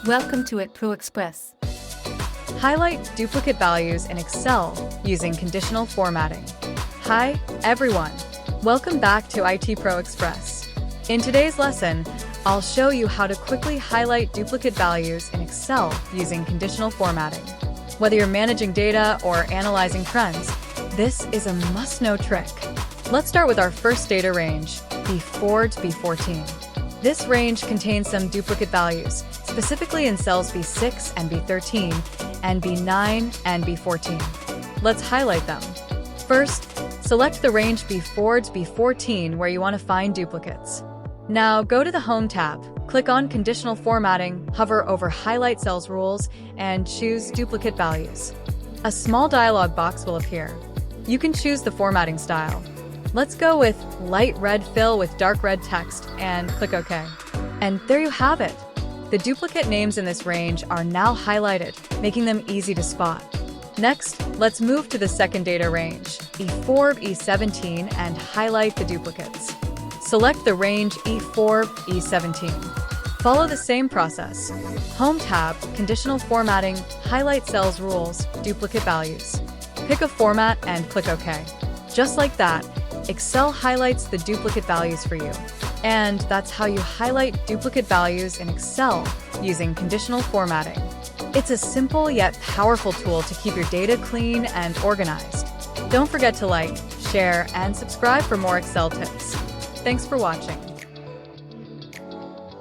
Welcome to IT Pro Express. Highlight duplicate values in Excel using conditional formatting. Hi, everyone. Welcome back to IT Pro Express. In today's lesson, I'll show you how to quickly highlight duplicate values in Excel using conditional formatting. Whether you're managing data or analyzing trends, this is a must-know trick. Let's start with our first data range, B4 to B14. This range contains some duplicate values, specifically in cells B6 and B13, and B9 and B14. Let's highlight them. First, select the range B4 to B14 where you want to find duplicates. Now go to the Home tab, click on Conditional Formatting, hover over Highlight Cells Rules, and choose Duplicate Values. A small dialog box will appear. You can choose the formatting style. Let's go with light red fill with dark red text and click OK. And there you have it. The duplicate names in this range are now highlighted, making them easy to spot. Next, let's move to the second data range, E4 E17, and highlight the duplicates. Select the range E4 E17. Follow the same process. Home tab, Conditional Formatting, Highlight Cells Rules, Duplicate Values. Pick a format and click OK. Just like that, Excel highlights the duplicate values for you. And that's how you highlight duplicate values in Excel using conditional formatting. It's a simple yet powerful tool to keep your data clean and organized. Don't forget to like, share, and subscribe for more Excel tips. Thanks for watching.